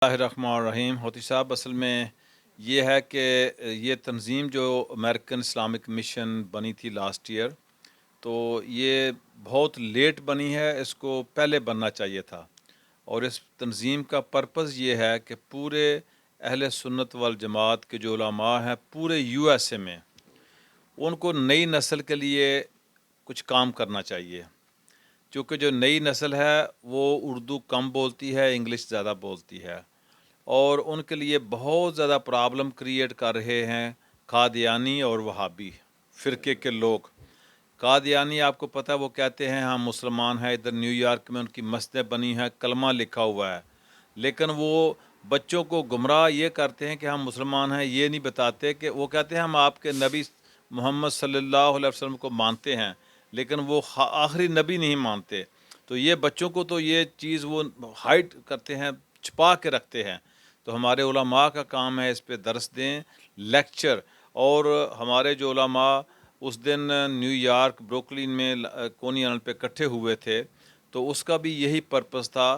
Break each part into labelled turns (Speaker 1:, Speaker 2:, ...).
Speaker 1: الرحمن ہوتی صاحب اصل میں یہ ہے کہ یہ تنظیم جو امریکن اسلامک مشن بنی تھی لاسٹ ایئر، تو یہ بہت لیٹ بنی ہے، اس کو پہلے بننا چاہیے تھا۔ اور اس تنظیم کا پرپز یہ ہے کہ پورے اہل سنت والجماعت کے جو علماء ہیں پورے یو ایس اے میں، ان کو نئی نسل کے لیے کچھ کام کرنا چاہیے، چونکہ جو نئی نسل ہے وہ اردو کم بولتی ہے، انگلش زیادہ بولتی ہے، اور ان کے لیے بہت زیادہ پرابلم کریٹ کر رہے ہیں قادیانی اور وہابی فرقے کے لوگ۔ قادیانی آپ کو پتہ ہے وہ کہتے ہیں ہم مسلمان ہیں، ادھر نیو یارک میں ان کی مسجدیں بنی ہیں، کلمہ لکھا ہوا ہے، لیکن وہ بچوں کو گمراہ یہ کرتے ہیں کہ ہم مسلمان ہیں، یہ نہیں بتاتے کہ وہ کہتے ہیں ہم آپ کے نبی محمد صلی اللہ علیہ وسلم کو مانتے ہیں، لیکن وہ آخری نبی نہیں مانتے۔ تو یہ بچوں کو تو یہ چیز وہ ہائڈ کرتے ہیں، چھپا کے رکھتے ہیں۔ تو ہمارے علماء کا کام ہے اس پہ درس دیں، لیکچر، اور ہمارے جو علماء اس دن نیو یارک بروکلین میں کونی آئلینڈ پہ اکٹھے ہوئے تھے، تو اس کا بھی یہی پرپس تھا،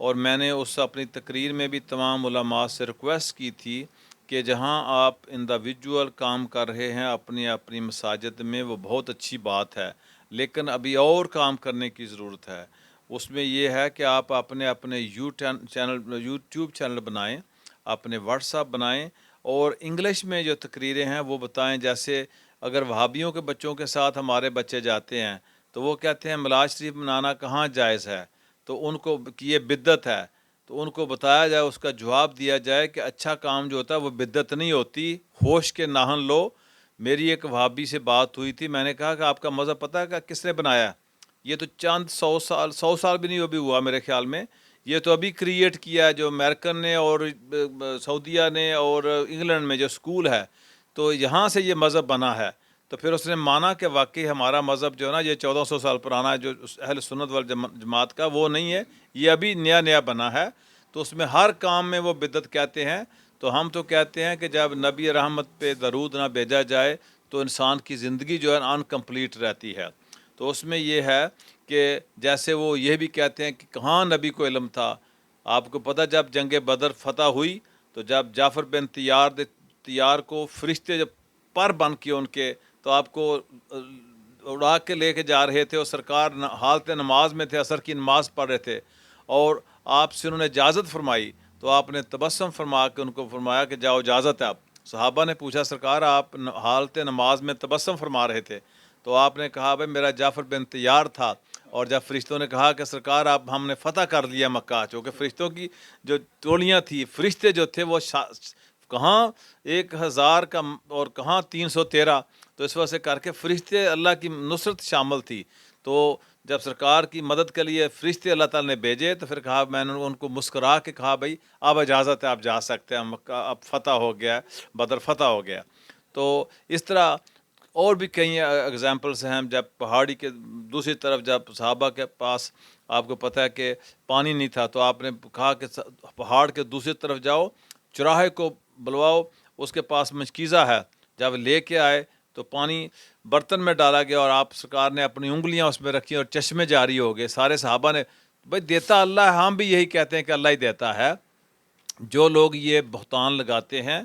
Speaker 1: اور میں نے اس اپنی تقریر میں بھی تمام علماء سے ریکویسٹ کی تھی کہ جہاں آپ انڈیویجول کام کر رہے ہیں اپنی اپنی مساجد میں، وہ بہت اچھی بات ہے، لیکن ابھی اور کام کرنے کی ضرورت ہے۔ اس میں یہ ہے کہ آپ اپنے اپنے یوٹیوب چینل بنائیں، اپنے واٹس ایپ بنائیں، اور انگلش میں جو تقریریں ہیں وہ بتائیں۔ جیسے اگر وہابیوں کے بچوں کے ساتھ ہمارے بچے جاتے ہیں تو وہ کہتے ہیں میلاد شریف منانا کہاں جائز ہے، تو ان کو یہ بدعت ہے، تو ان کو بتایا جائے، اس کا جواب دیا جائے کہ اچھا کام جو ہوتا ہے وہ بدعت نہیں ہوتی، ہوش کے ناہن لو۔ میری ایک وہابی سے بات ہوئی تھی، میں نے کہا کہ آپ کا مذہب پتہ ہے کہ کس نے بنایا؟ یہ تو چند 100 سال بھی نہیں ابھی ہوا میرے خیال میں، یہ تو ابھی کریٹ کیا ہے جو امریکن نے اور سعودیہ نے اور انگلینڈ میں جو اسکول ہے، تو یہاں سے یہ مذہب بنا ہے۔ تو پھر اس نے مانا کہ واقعی ہمارا مذہب جو ہے نا یہ 1400 سال پرانا ہے، جو اہل سنت والجماعت کا وہ نہیں ہے، یہ ابھی نیا نیا بنا ہے، تو اس میں ہر کام میں وہ بدعت کہتے ہیں۔ تو ہم تو کہتے ہیں کہ جب نبی رحمت پہ درود نہ بھیجا جائے تو انسان کی زندگی جو ہے انکمپلیٹ رہتی ہے۔ تو اس میں یہ ہے کہ جیسے وہ یہ بھی کہتے ہیں کہ کہاں نبی کو علم تھا۔ آپ کو پتہ جب جنگ بدر فتح ہوئی تو جب جعفر بن تیار کو فرشتے جب پر بن کے ان کے، تو آپ کو اڑا کے لے کے جا رہے تھے، اور سرکار حالت نماز میں تھے، عصر کی نماز پڑھ رہے تھے، اور آپ سے انہوں نے اجازت فرمائی، تو آپ نے تبسم فرما کے ان کو فرمایا کہ جاؤ اجازت ہے آپ۔ صحابہ نے پوچھا سرکار آپ حالت نماز میں تبسم فرما رہے تھے، تو آپ نے کہا بھائی میرا جعفر بن تیار تھا، اور جب فرشتوں نے کہا کہ سرکار آپ ہم نے فتح کر لیا مکہ، چونکہ فرشتوں کی جو ٹولیاں تھیں، فرشتے جو تھے وہ کہاں 1000 کا اور کہاں 313، تو اس وجہ سے کر کے فرشتے اللہ کی نصرت شامل تھی۔ تو جب سرکار کی مدد کے لیے فرشتے اللہ تعالیٰ نے بھیجے، تو پھر کہا، میں نے ان کو مسکرا کے کہا بھائی اب اجازت ہے، آپ جا سکتے ہیں، مکہ اب فتح ہو گیا، بدر فتح ہو گیا۔ تو اس طرح اور بھی کئی اگزامپلس ہیں۔ جب پہاڑی کے دوسری طرف جب صحابہ کے پاس آپ کو پتہ ہے کہ پانی نہیں تھا، تو آپ نے کہا کہ پہاڑ کے دوسری طرف جاؤ، چراہے کو بلواؤ، اس کے پاس مشکیزہ ہے، جب لے کے آئے تو پانی برتن میں ڈالا گیا، اور آپ سرکار نے اپنی انگلیاں اس میں رکھی اور چشمے جاری ہو گئے۔ سارے صحابہ نے، بھائی دیتا اللہ ہے، ہم بھی یہی کہتے ہیں کہ اللہ ہی دیتا ہے۔ جو لوگ یہ بہتان لگاتے ہیں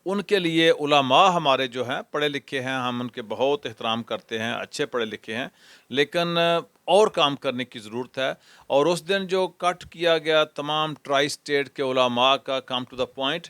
Speaker 1: ان کے لیے علماء ہمارے جو ہیں پڑھے لکھے ہیں، ہم ان کے بہت احترام کرتے ہیں، اچھے پڑھے لکھے ہیں، لیکن اور کام کرنے کی ضرورت ہے۔ اور اس دن جو کٹ کیا گیا تمام ٹرائی اسٹیٹ کے علماء کا، کم ٹو دا پوائنٹ،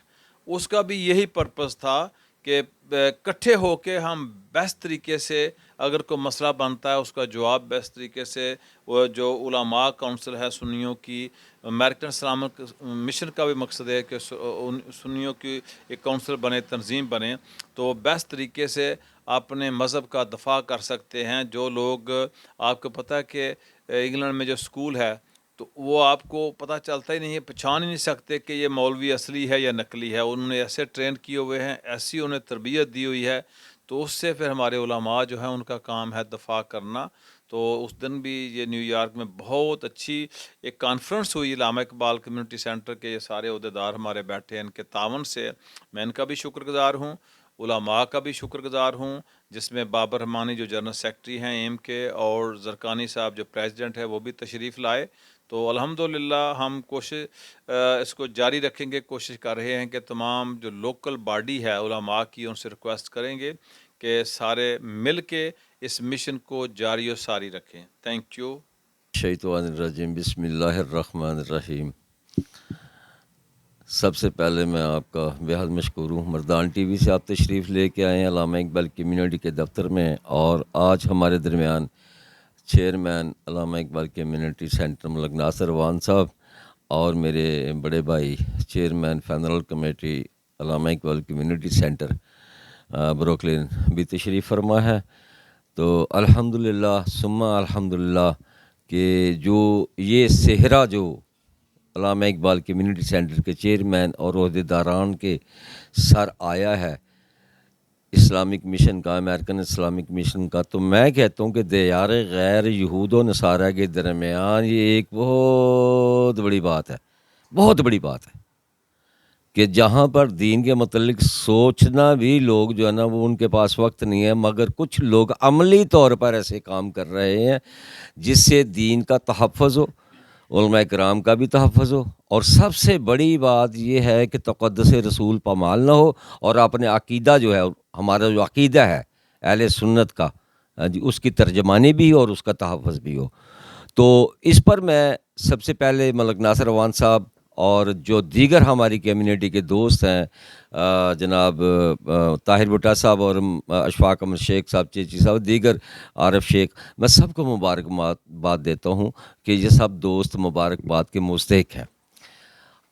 Speaker 1: اس کا بھی یہی پرپس تھا کہ اکٹھے ہو کے ہم بیسٹ طریقے سے اگر کوئی مسئلہ بنتا ہے اس کا جواب بیسٹ طریقے سے، وہ جو علماء کونسل ہے سنیوں کی، امریکن اسلامک مشن کا بھی مقصد ہے کہ سنیوں کی ایک کونسل بنے، تنظیم بنے، تو بیسٹ طریقے سے اپنے مذہب کا دفاع کر سکتے ہیں۔ جو لوگ، آپ کو پتہ ہے کہ انگلینڈ میں جو اسکول ہے تو وہ آپ کو پتہ چلتا ہی نہیں ہے، پہچان ہی نہیں سکتے کہ یہ مولوی اصلی ہے یا نقلی ہے، انہوں نے ایسے ٹرین کیے ہوئے ہیں، ایسی انہیں تربیت دی ہوئی ہے، تو اس سے پھر ہمارے علماء جو ہیں ان کا کام ہے دفاع کرنا۔ تو اس دن بھی یہ نیو یارک میں بہت اچھی ایک کانفرنس ہوئی، علامہ اقبال کمیونٹی سینٹر کے یہ سارے عہدیدار ہمارے بیٹھے ہیں، ان کے تعاون سے میں ان کا بھی شکر گزار ہوں، علماء کا بھی شکر گزار ہوں، جس میں بابر رحمانی جو جنرل سیکرٹری ہیں ایم کے، اور زرکانی صاحب جو پریزیڈنٹ ہے وہ بھی تشریف لائے۔ تو الحمدللہ ہم کوشش اس کو جاری رکھیں گے، کوشش کر رہے ہیں کہ تمام جو لوکل باڈی ہے علماء کی، ان سے ریکویسٹ کریں گے کہ سارے مل کے اس مشن کو جاری و ساری رکھیں۔ Thank you.
Speaker 2: شیطان الرجیم، بسم اللہ الرحمن الرحیم۔ سب سے پہلے میں آپ کا بے حد مشکور ہوں، مردان ٹی وی سے آپ تشریف لے کے آئے ہیں علامہ اقبال کمیونٹی کے دفتر میں، اور آج ہمارے درمیان چیئرمین علامہ اقبال کمیونٹی سینٹر ملک ناصر وان صاحب اور میرے بڑے بھائی چیئرمین فنرل کمیٹی علامہ اقبال کمیونٹی سینٹر بروکلین بھی تشریف فرما ہے۔ تو الحمدللہ ثم الحمدللہ کہ جو یہ صحرا جو علامہ اقبال کمیونٹی سینٹر کے چیئرمین اور عہدیداران کے سر آیا ہے اسلامک مشن کا، امریکن اسلامک مشن کا، تو میں کہتا ہوں کہ دیار غیر یہود و نصارہ کے درمیان یہ ایک بہت بڑی بات ہے، بہت بڑی بات ہے کہ جہاں پر دین کے متعلق سوچنا بھی لوگ جو ہے نا وہ ان کے پاس وقت نہیں ہے، مگر کچھ لوگ عملی طور پر ایسے کام کر رہے ہیں جس سے دین کا تحفظ ہو، علماء کرام کا بھی تحفظ ہو، اور سب سے بڑی بات یہ ہے کہ تقدس رسول پامال نہ ہو، اور اپنے عقیدہ جو ہے ہمارا جو عقیدہ ہے اہل سنت کا اس کی ترجمانی بھی ہو اور اس کا تحفظ بھی ہو۔ تو اس پر میں سب سے پہلے ملک ناصر وان صاحب اور جو دیگر ہماری کمیونٹی کے دوست ہیں جناب طاہر بھٹا صاحب اور اشفاق احمد شیخ صاحب، چیچی صاحب، دیگر عارف شیخ، میں سب کو مبارکباد دیتا ہوں کہ یہ سب دوست مبارکباد کے مستحق ہیں۔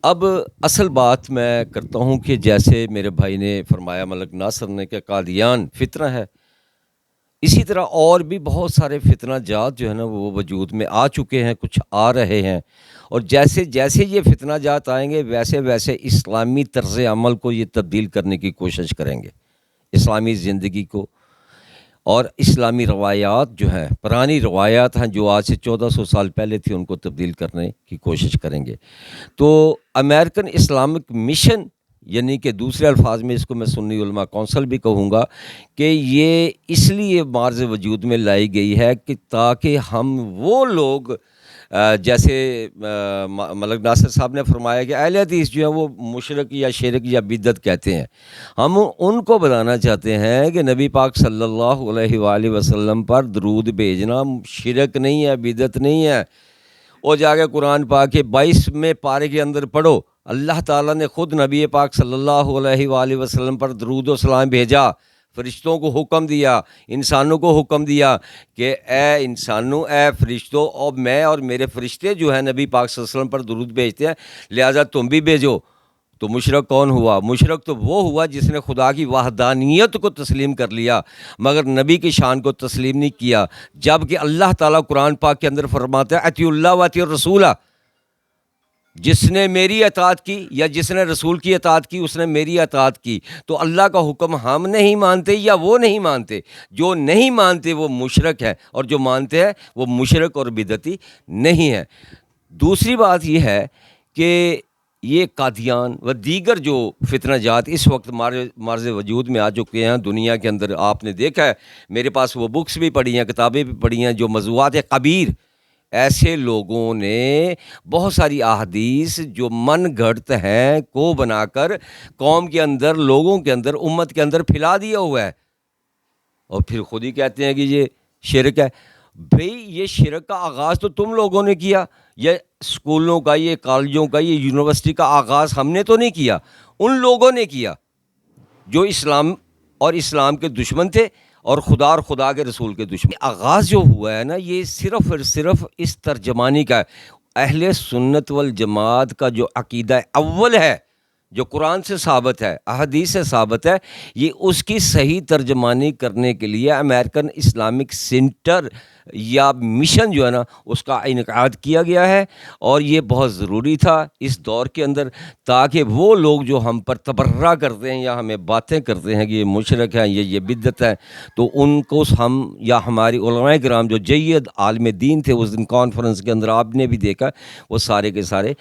Speaker 2: اب اصل بات میں کرتا ہوں کہ جیسے میرے بھائی نے فرمایا ملک ناصر نے کہ قادیان فتنہ ہے، اسی طرح اور بھی بہت سارے فتنہ جات جو ہے نا وہ وجود میں آ چکے ہیں، کچھ آ رہے ہیں، اور جیسے جیسے یہ فتنہ جات آئیں گے ویسے ویسے اسلامی طرز عمل کو یہ تبدیل کرنے کی کوشش کریں گے، اسلامی زندگی کو، اور اسلامی روایات جو ہیں، پرانی روایات ہیں جو آج سے 1400 سال پہلے تھی، ان کو تبدیل کرنے کی کوشش کریں گے۔ تو امریکن اسلامک مشن، یعنی کہ دوسرے الفاظ میں اس کو میں سنی علماء کونسل بھی کہوں گا، کہ یہ اس لیے معرض وجود میں لائی گئی ہے کہ تاکہ ہم وہ لوگ جیسے ملک ناصر صاحب نے فرمایا کہ اہل حدیث جو ہیں وہ مشرک یا شرک یا بدعت کہتے ہیں، ہم ان کو بتانا چاہتے ہیں کہ نبی پاک صلی اللہ علیہ وآلہ وسلم پر درود بھیجنا شرک نہیں ہے، بدعت نہیں ہے۔ وہ جا کے قرآن پاک کے 22 پارے کے اندر پڑھو، اللہ تعالیٰ نے خود نبی پاک صلی اللہ علیہ وآلہ وسلم پر درود و سلام بھیجا، فرشتوں کو حکم دیا، انسانوں کو حکم دیا کہ اے انسانوں، اے فرشتوں، اور میں اور میرے فرشتے جو ہیں نبی پاک صلی اللہ علیہ وسلم پر درود بھیجتے ہیں، لہٰذا تم بھی بھیجو۔ تو مشرک کون ہوا؟ مشرک تو وہ ہوا جس نے خدا کی وحدانیت کو تسلیم کر لیا مگر نبی کی شان کو تسلیم نہیں کیا، جبکہ اللہ تعالیٰ قرآن پاک کے اندر فرماتا ہے اطیعوا اللہ و اطیعوا الرسول، جس نے میری اطاعت کی یا جس نے رسول کی اطاعت کی اس نے میری اطاعت کی۔ تو اللہ کا حکم ہم نہیں مانتے یا وہ نہیں مانتے، جو نہیں مانتے وہ مشرک ہے، اور جو مانتے ہیں وہ مشرک اور بدعتی نہیں ہے۔ دوسری بات یہ ہے کہ یہ قادیان و دیگر جو فتنہ جات اس وقت معرض وجود میں آ چکے ہیں دنیا کے اندر، آپ نے دیکھا ہے، میرے پاس وہ بکس بھی پڑھی ہیں، کتابیں بھی پڑھی ہیں، جو موضوعات کبیر، ایسے لوگوں نے بہت ساری احادیث جو من گھڑت ہیں کو بنا کر قوم کے اندر، لوگوں کے اندر، امت کے اندر پھیلا دیا ہوا ہے، اور پھر خود ہی کہتے ہیں کہ یہ شرک ہے۔ بھئی یہ شرک کا آغاز تو تم لوگوں نے کیا، یہ اسکولوں کا، یہ کالجوں کا، یہ یونیورسٹی کا آغاز ہم نے تو نہیں کیا، ان لوگوں نے کیا جو اسلام اور اسلام کے دشمن تھے اور خدا کے رسول کے دشمن۔ آغاز جو ہوا ہے نا یہ صرف اور صرف اس ترجمانی کا ہے۔ اہل سنت والجماعت کا جو عقیدہ اول ہے، جو قرآن سے ثابت ہے، احادیث سے ثابت ہے، یہ اس کی صحیح ترجمانی کرنے کے لیے امریکن اسلامک سینٹر یا مشن جو ہے نا اس کا انعقاد کیا گیا ہے، اور یہ بہت ضروری تھا اس دور کے اندر، تاکہ وہ لوگ جو ہم پر تبرہ کرتے ہیں یا ہمیں باتیں کرتے ہیں کہ یہ مشرک ہیں، یہ بدعت ہے، تو ان کو ہم یا ہماری علماء کرام جو جید عالم دین تھے اس دن کانفرنس کے اندر آپ نے بھی دیکھا، وہ سارے کے سارے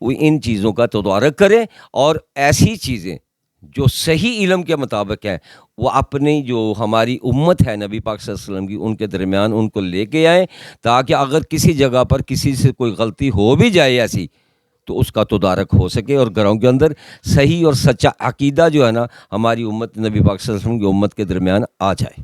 Speaker 2: وہ ان چیزوں کا تدارک کریں، اور ایسی چیزیں جو صحیح علم کے مطابق ہیں وہ اپنی جو ہماری امت ہے نبی پاک صلی اللہ علیہ وسلم کی ان کے درمیان ان کو لے کے آئیں، تاکہ اگر کسی جگہ پر کسی سے کوئی غلطی ہو بھی جائے ایسی تو اس کا تدارک ہو سکے اور گھروں کے اندر صحیح اور سچا عقیدہ جو ہے نا ہماری امت نبی پاک صلی اللہ علیہ وسلم کی امت کے درمیان آ جائے۔